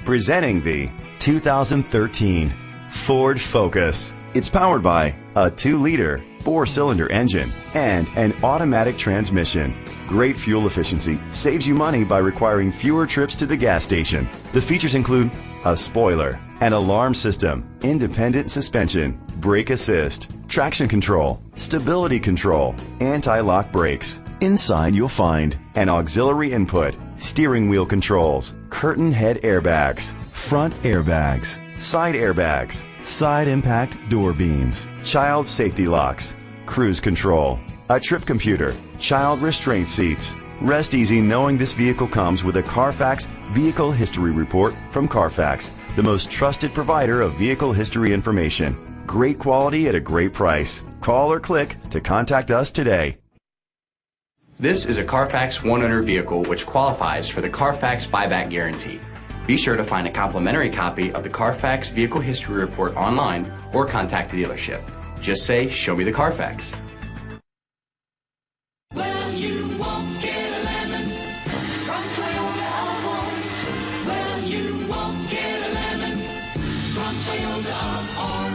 Presenting the 2013 Ford Focus. It's powered by a 2-liter, 4-cylinder engine and an automatic transmission. Great fuel efficiency saves you money by requiring fewer trips to the gas station. The features include a spoiler, an alarm system, independent suspension, brake assist, traction control, stability control, anti-lock brakes. Inside you'll find an auxiliary input, steering wheel controls, curtain head airbags, front airbags, side impact door beams, child safety locks, cruise control, a trip computer, child restraint seats. Rest easy knowing this vehicle comes with a Carfax Vehicle History Report from Carfax, the most trusted provider of vehicle history information. Great quality at a great price. Call or click to contact us today. This is a Carfax one-owner vehicle which qualifies for the Carfax buyback guarantee. Be sure to find a complimentary copy of the Carfax Vehicle History Report online or contact the dealership. Just say, "Show me the Carfax." Well, you won't get a lemon from Toyota of Orange. Well, you won't get a lemon from Toyota of Orange.